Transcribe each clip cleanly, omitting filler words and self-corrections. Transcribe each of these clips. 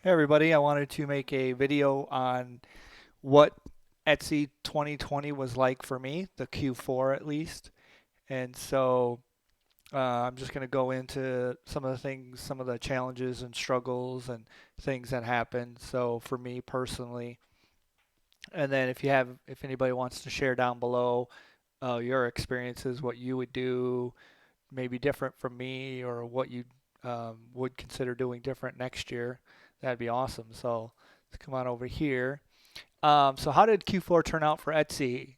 Hey everybody, I wanted to make a video on what Etsy 2020 was like for me, the Q4 at least. And so I'm just going to go into some of the things, some of the challenges and struggles and things that happened. So for me personally, and then if anybody wants to share down below your experiences, what you would do, maybe different from me, or what you would consider doing different next year, that'd be awesome. So let's come on over here. So how did Q4 turn out for Etsy?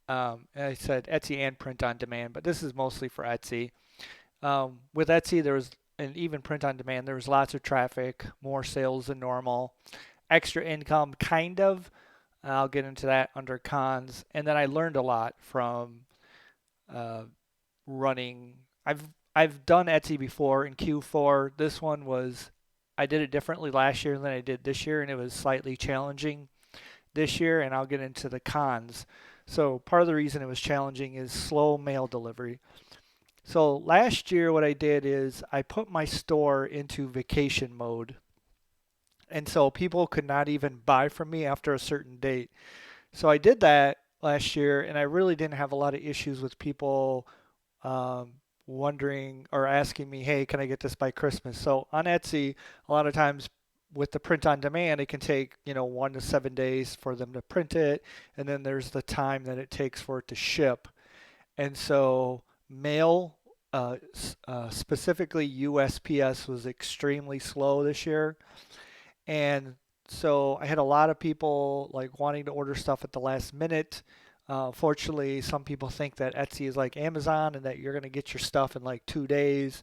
I said Etsy and print on demand, but this is mostly for Etsy. With Etsy, there was and even print on demand, there was lots of traffic, more sales than normal, extra income, kind of. I'll get into that under cons, and then I learned a lot from uh, running. I've done Etsy before in Q4. This one was I did it differently last year than I did this year, and it was slightly challenging this year, and I'll get into the cons. So part of the reason it was challenging is slow mail delivery. So last year, what I did is I put my store into vacation mode, and so people could not even buy from me after a certain date. So I did that last year, and I really didn't have a lot of issues with people um, wondering or asking me, "Hey, can I get this by Christmas?" So on Etsy, a lot of times with the print on demand, it can take 1 to 7 days for them to print it, and then there's the time that it takes for it to ship. And so mail, specifically USPS, was extremely slow this year, and so I had a lot of people like wanting to order stuff at the last minute. Fortunately, some people think that Etsy is like Amazon and that you're going to get your stuff in like 2 days.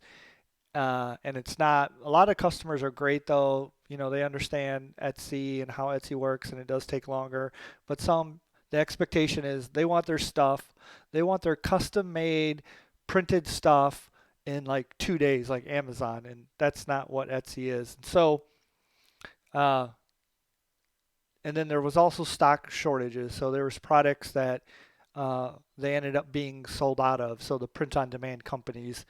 And it's not. A lot of customers are great though. They understand Etsy and how Etsy works, and it does take longer. But the expectation is they want their stuff. They want their custom made, printed stuff in like 2 days, like Amazon, and that's not what Etsy is. Uh, and then there was also stock shortages. So there was products that they ended up being sold out of. So the print-on-demand companies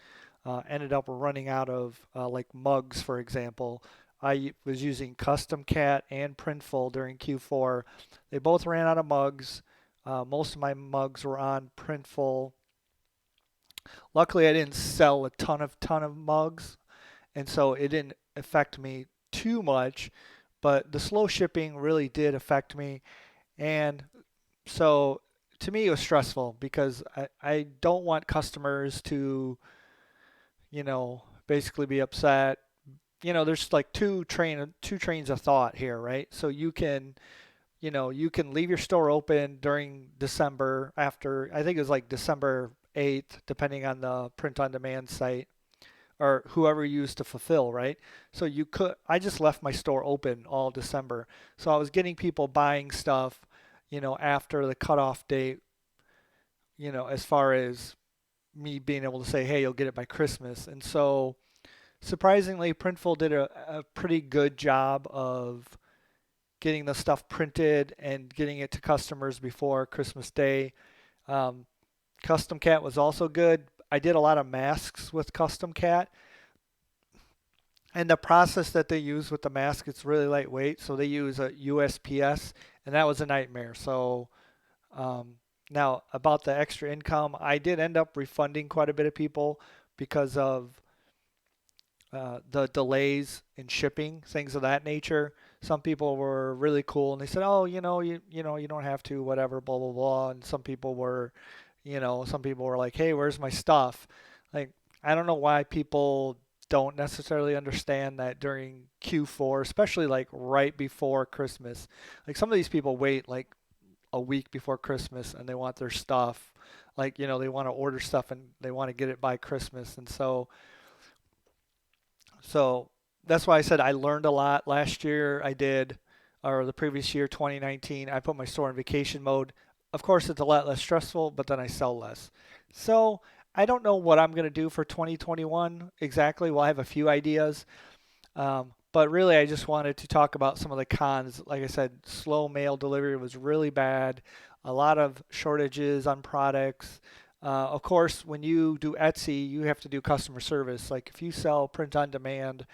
ended up running out of like mugs, for example. I was using Custom Cat and Printful during Q4. They both ran out of mugs. Most of my mugs were on Printful. Luckily, I didn't sell a ton of mugs, and so it didn't affect me too much. But the slow shipping really did affect me, and so to me it was stressful because I don't want customers to basically be upset. There's like two trains of thought here, right? So you can leave your store open during December, after I think it was like December 8th, depending on the print on demand site or whoever you used to fulfill, right? So I just left my store open all December. So I was getting people buying stuff, after the cutoff date, as far as me being able to say, hey, you'll get it by Christmas. And so surprisingly, Printful did a pretty good job of getting the stuff printed and getting it to customers before Christmas Day. Um, Custom Cat was also good. I did a lot of masks with Custom Cat, and the process that they use with the mask, it's really lightweight. So they use a USPS, and that was a nightmare. So um, now about the extra income, I did end up refunding quite a bit of people because of the delays in shipping, things of that nature. Some people were really cool and they said, "Oh, you don't have to, whatever, blah blah blah." And some people were like, "Hey, where's my stuff?" Like, I don't know why people don't necessarily understand that during Q4, especially like right before Christmas. Like some of these people wait like a week before Christmas and they want their stuff. Like, they want to order stuff and they want to get it by Christmas. And so that's why I said I learned a lot last year. I did, or the previous year, 2019. I put my store in vacation mode. Of course, it's a lot less stressful, but then I sell less. So I don't know what I'm going to do for 2021 exactly. Well, I have a few ideas. But really, I just wanted to talk about some of the cons. Like I said, slow mail delivery was really bad. A lot of shortages on products. Of course, when you do Etsy, you have to do customer service. Like if you sell print on demand,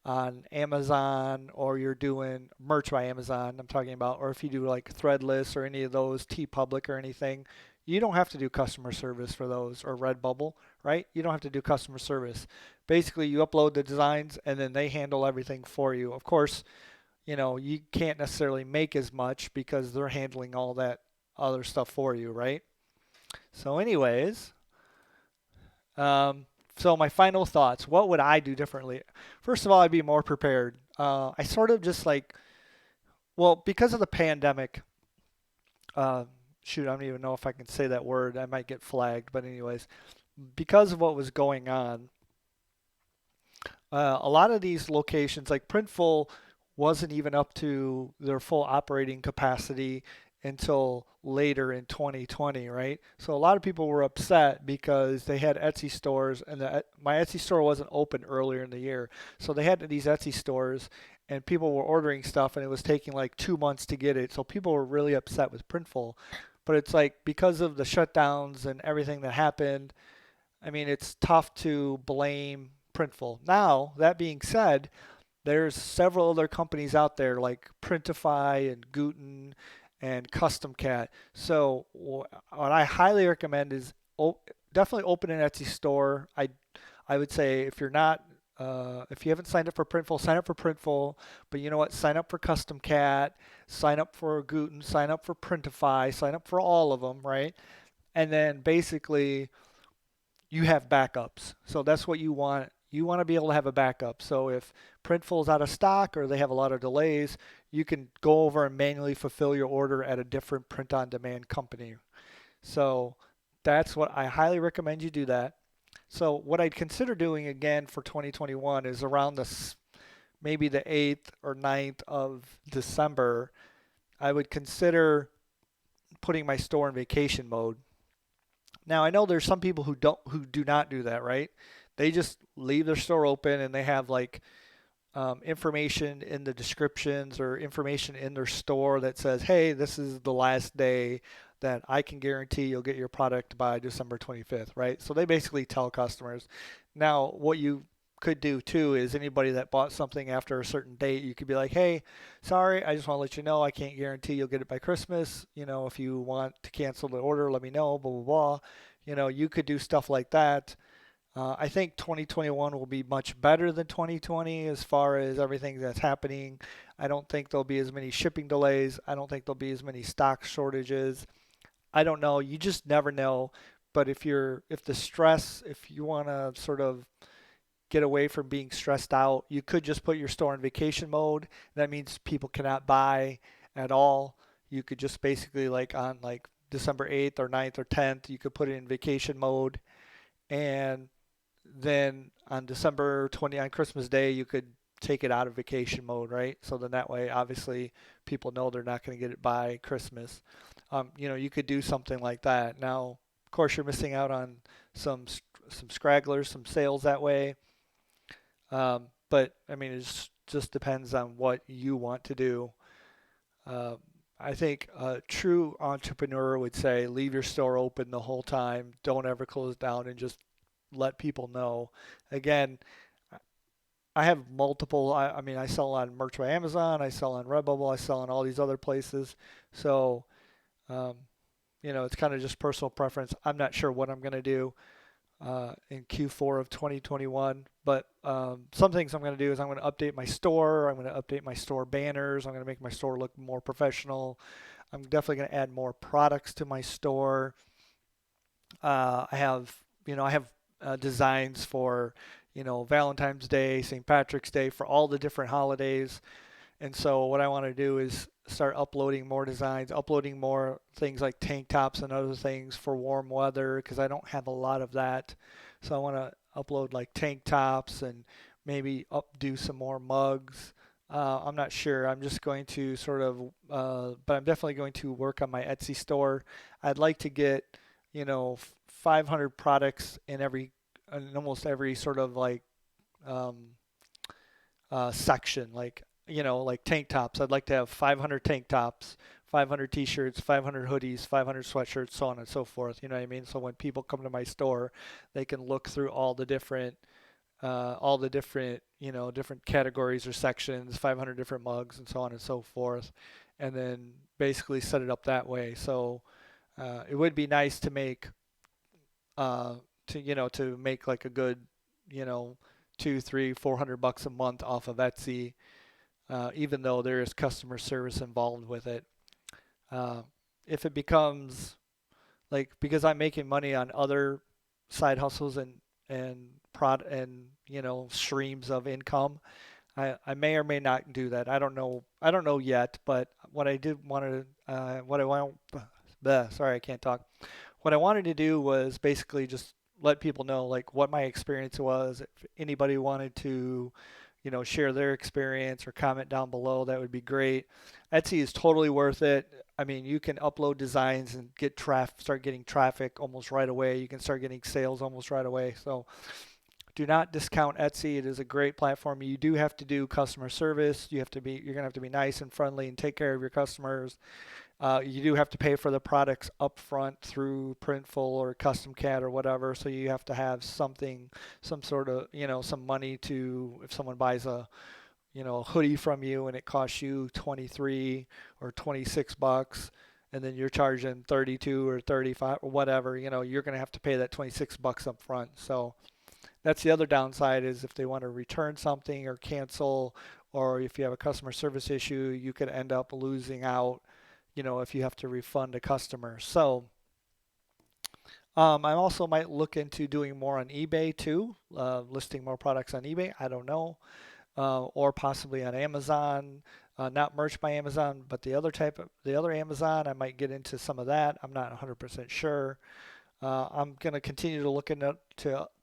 on Amazon, or you're doing merch by Amazon, I'm talking about, or if you do like Threadless or any of those, T Public or anything, you don't have to do customer service for those, or Redbubble, right? You don't have to do customer service. Basically, you upload the designs and then they handle everything for you. Of course, you can't necessarily make as much because they're handling all that other stuff for you, right? So, anyways, um, so my final thoughts. What would I do differently? First of all, I'd be more prepared. I sort of just like, well, because of the pandemic. Uh, Shoot, I don't even know if I can say that word. I might get flagged, but anyways, because of what was going on, a lot of these locations, like Printful, wasn't even up to their full operating capacity until later in 2020, right? So a lot of people were upset because they had Etsy stores, and my Etsy store wasn't open earlier in the year. So they had these Etsy stores, and people were ordering stuff, and it was taking like 2 months to get it. So people were really upset with Printful. But it's like because of the shutdowns and everything that happened, I mean, it's tough to blame Printful. Now, that being said, there's several other companies out there like Printify and Guten and Custom Cat. So what I highly recommend is definitely open an Etsy store. I would say if you haven't signed up for Printful, sign up for Printful. But you know what? Sign up for Custom Cat, sign up for Guten, sign up for Printify, sign up for all of them, right? And then basically you have backups. So that's what you want. You want to be able to have a backup. So if Printful's out of stock or they have a lot of delays, you can go over and manually fulfill your order at a different print-on-demand company. So that's what I highly recommend you do that. So what I'd consider doing again for 2021 is around maybe the 8th or 9th of December, I would consider putting my store in vacation mode. Now I know there's some people who do not do that, right? They just leave their store open and they have like information in the descriptions or information in their store that says, "Hey, this is the last day that I can guarantee you'll get your product by December 25th," right? So they basically tell customers. Now, what you could do too is anybody that bought something after a certain date, you could be like, "Hey, sorry, I just want to let you know I can't guarantee you'll get it by Christmas. If you want to cancel the order, let me know, blah, blah, blah." You could do stuff like that. I think 2021 will be much better than 2020 as far as everything that's happening. I don't think there'll be as many shipping delays. I don't think there'll be as many stock shortages. I don't know. You just never know. But if you want to sort of get away from being stressed out, you could just put your store in vacation mode. That means people cannot buy at all. You could just basically like on like December 8th or 9th or 10th, you could put it in vacation mode, and then on December 20 on Christmas Day, you could take it out of vacation mode, right? So then that way, obviously, people know they're not going to get it by Christmas. You could do something like that. Now, of course, you're missing out on some scragglers, some sales that way. But I mean, it just depends on what you want to do. Uh, I think a true entrepreneur would say, leave your store open the whole time. Don't ever close down and just let people know. Again, I have multiple. I mean, I sell on Merch by Amazon. I sell on Redbubble. I sell on all these other places. So, um, it's kind of just personal preference. I'm not sure what I'm going to do in Q4 of 2021. But some things I'm going to do is I'm going to update my store. I'm going to update my store banners. I'm going to make my store look more professional. I'm definitely going to add more products to my store. I have designs for, Valentine's Day, St. Patrick's Day, for all the different holidays. And so what I want to do is start uploading more designs, uploading more things like tank tops and other things for warm weather, because I don't have a lot of that. So I want to upload like tank tops and maybe do some more mugs. I'm not sure. I'm just going to but I'm definitely going to work on my Etsy store. I'd like to get, 500 products in almost every sort of like um, section, like tank tops. I'd like to have 500 tank tops, 500 t-shirts, 500 hoodies, 500 sweatshirts, so on and so forth. You know what I mean? So when people come to my store, they can look through all the different different categories or sections, 500 different mugs, and so on and so forth, and then basically set it up that way. So it would be nice to make to make like a good, you know, two, three, $400 a month off of Etsy, even though there is customer service involved with it. Uh, if it becomes like because I'm making money on other side hustles and streams of income, I may or may not do that. I don't know. I don't know yet. But what I did want to what I want sorry, I can't talk. What I wanted to do was basically just let people know like what my experience was. If anybody wanted to, share their experience or comment down below, that would be great. Etsy is totally worth it. I mean, you can upload designs and start getting traffic almost right away. You can start getting sales almost right away. So do not discount Etsy. It is a great platform. You do have to do customer service. You're gonna have to be nice and friendly and take care of your customers. You do have to pay for the products upfront through Printful or Custom Cat or whatever. So you have to have some sort of, some money to, if someone buys a hoodie from you and it costs you 23 or 26 bucks, and then you're charging 32 or 35 or whatever, you're going to have to pay that 26 bucks up front. So that's the other downside is if they want to return something or cancel, or if you have a customer service issue, you could end up losing out, if you have to refund a customer. So I also might look into doing more on eBay too, listing more products on eBay. I don't know. Or possibly on Amazon, not merch by Amazon, but the other Amazon, I might get into some of that. I'm not 100% sure. I'm going to continue to look into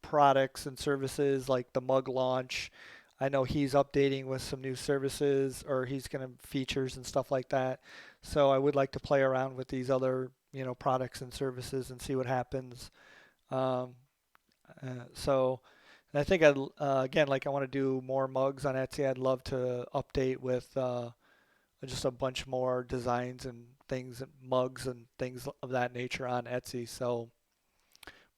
products and services like the mug launch. I know he's updating with some new services or he's going to features and stuff like that. So I would like to play around with these other, products and services and see what happens. Um, so and I think again, like I want to do more mugs on Etsy. I'd love to update with just a bunch more designs and things, and mugs and things of that nature on Etsy. So,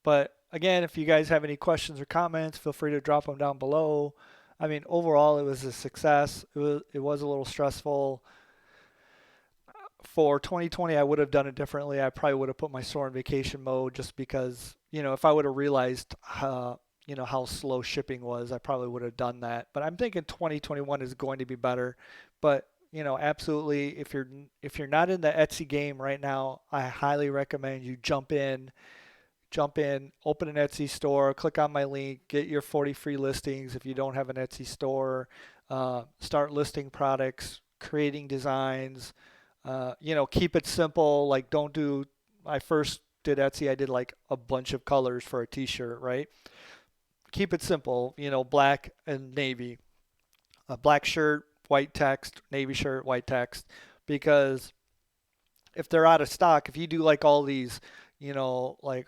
but again, if you guys have any questions or comments, feel free to drop them down below. I mean, overall, it was a success. It was a little stressful. For 2020, I would have done it differently. I probably would have put my store in vacation mode just because, if I would have realized, how slow shipping was, I probably would have done that. But I'm thinking 2021 is going to be better. But, absolutely, if you're not in the Etsy game right now, I highly recommend you jump in, open an Etsy store, click on my link, get your 40 free listings if you don't have an Etsy store, start listing products, creating designs, keep it simple. Like don't do, I first did Etsy, I did like a bunch of colors for a t-shirt, right? Keep it simple, black and navy, a black shirt, white text, navy shirt, white text, because if they're out of stock, if you do like all these, like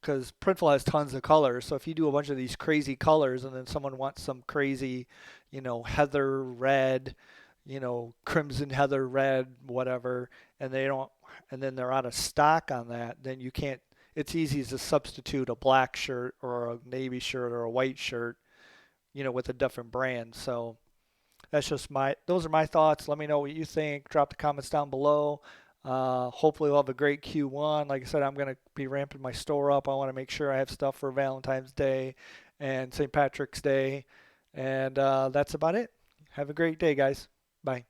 because Printful has tons of colors. So if you do a bunch of these crazy colors and then someone wants some crazy, heather red, crimson heather red, whatever, and they don't, and then they're out of stock on that, then you can't, it's easy to substitute a black shirt or a navy shirt or a white shirt, with a different brand. So those are my thoughts. Let me know what you think. Drop the comments down below. Hopefully we'll have a great Q1. Like I said, I'm going to be ramping my store up. I want to make sure I have stuff for Valentine's Day and St. Patrick's Day. And that's about it. Have a great day, guys. Bye.